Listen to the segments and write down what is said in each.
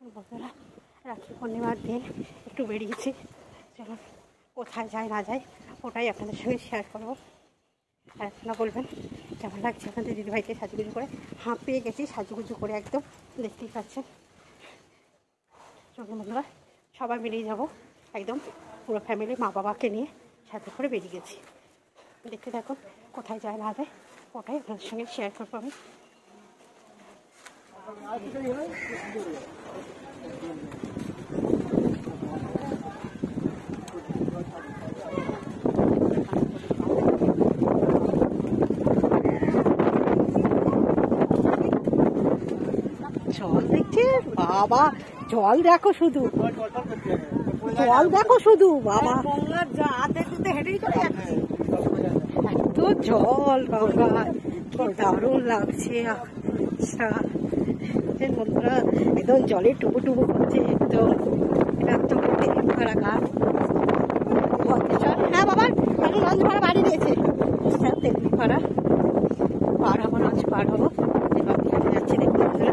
বন্ধুরা রাখি পূর্ণিমার দিন একটু বেরিয়েছি, চলুন কোথায় যায় না যায় ওটাই আপনাদের সঙ্গে শেয়ার করবো। আর আপনারা বলবেন কেমন লাগছে আপনাদের দিদিভাইকে সাজুগুজু করে। হাঁপিয়ে গেছি সাজুগুজু করে, একদম দেখতেই পাচ্ছেন। চলুন বন্ধুরা সবাই মিলেই যাবো, একদম পুরো ফ্যামিলি মা বাবাকে নিয়ে সাথে করে বেরিয়ে গেছি। দেখতে দেখুন কোথায় যায় না যায় ওটাই আপনাদের সঙ্গে শেয়ার করবো আমি। জল দেখছে বাবা, জল দেখো শুধু, জল দেখো শুধু বাবা, এত জল বাবা, কি দারুণ লাগছে। আচ্ছা বন্ধুরা একদম জলে টুবু টুবু করছে, একদম একদম ভরা ঘাট। হ্যাঁ বাবা এখন লঞ্চ ভাড়া বাড়ি দিয়েছে, হ্যাঁ তেমনি ভাড়া পার হবো, লঞ্চ পার হবো। এবার যাচ্ছি দেখুন বন্ধুরা।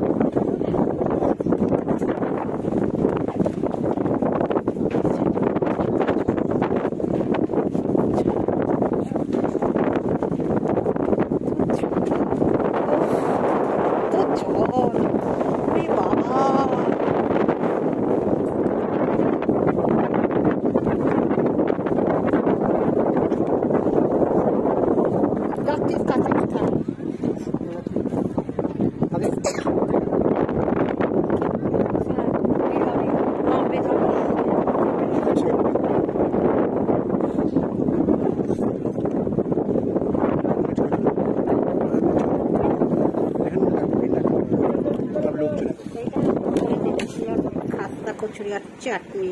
খাস্তা কচুরি আর চাটনি।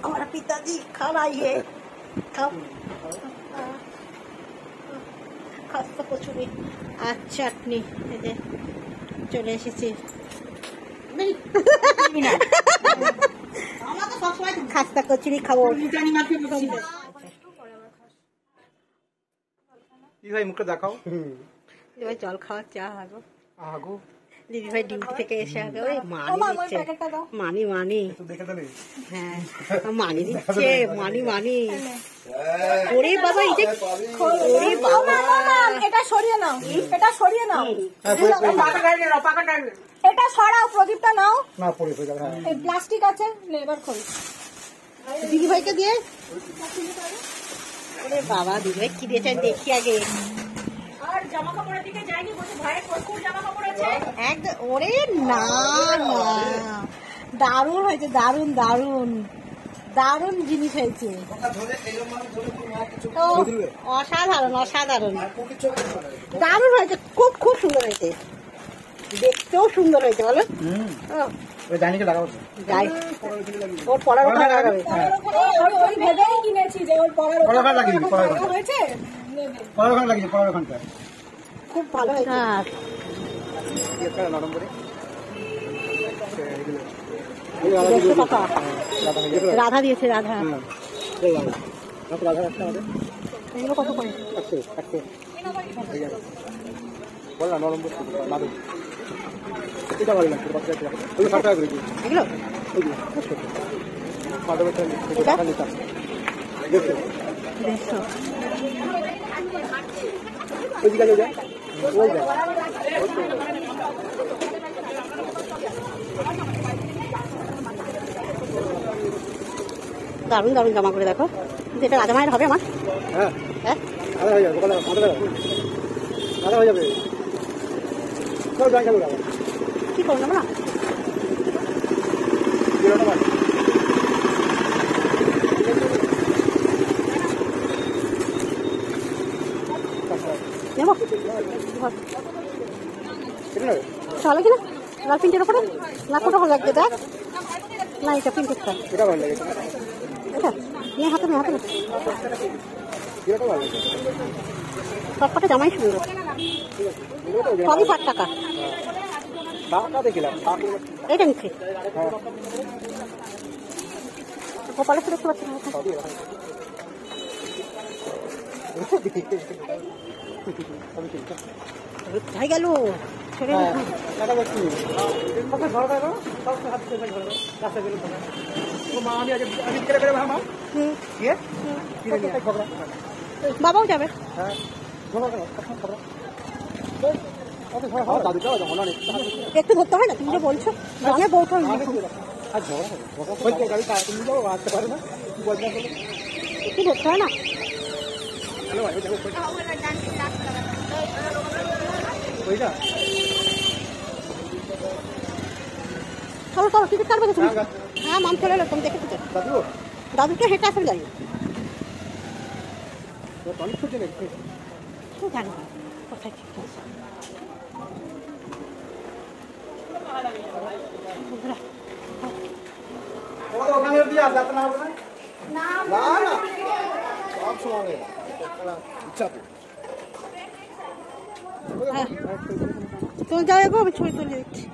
हमारा पिताजी खाना ये খাস্তা কচুরি আর চাটনি চলে এসেছি। খাস্তা কচুরি খাবো। মুখটা দেখাও, জল খাওয়া চা আগো। দিদিভাই ডিউটি থেকে এসে আগে ওই মানি দিচ্ছে, মানি মানি, হ্যাঁ মানি দিচ্ছে, মানি মানি। ওরে বাবা ওরে বাবা, এটা সরিয়ে নাও, এটা সরিয়ে নাও, এটা সরাও, প্রদীপটা নাও, প্লাস্টিক আছে এবার খোল। দিদিভাইকে দিয়ে, ওরে বাবা দিদিভাই কি দিয়েছে দেখি আগে। আর জামা কাপড়ের দিকে যাইনি, বলছে ভাইয়ের কোট জামা কাপড় আছে একদম। ওরে না না, দারুণ হয়েছে, দারুণ দারুণ দারুণ জিনিস হয়েছে, অসাধারণ অসাধারণ দারুণ হয়েছে, খুব খুব সুন্দর হয়েছে, দেখতেও সুন্দর হয়েছে বলো। ওর পড়ার ওখানে লাগাবে, কিনেছি যে ওর পড়ার হয়েছে, খুব ভালো হয়েছে। রাধা দিয়েছে, রাধা এগুলো কত করে? দারুণ দারুণ জামা করে দেখো, যেটা রাজা মায়ের হবে আমার। হ্যাঁ কি করবো না চলে কিনা লাল প্রিন্টের ওপরে, না কোটা ভালো লাগবে দেখ না, এটা প্রিন্টেরটা এটা নিয়ে হাতে নিয়ে হাতে সবকটা জামাই সুন্দর, সবই 60 টাকা। এটা নিচ্ছি গোপালের দেখতে পাচ্ছি না, কোথায় গেল ছেড়ে বাবাও যাবে একটু ধরতে হয় না তুমি যে বলছো অনেক বউটা একটু ধরতে হয় না চলো চলো টিকিট কাটবে তুমি হ্যাঁ মাম চলে এলো তুমি দেখে দাদুকে হেঁটে আসলে জানি না জানি কোথায় ঠিক আছে তুমি যাও গো আমি ছবি তুলে দিচ্ছি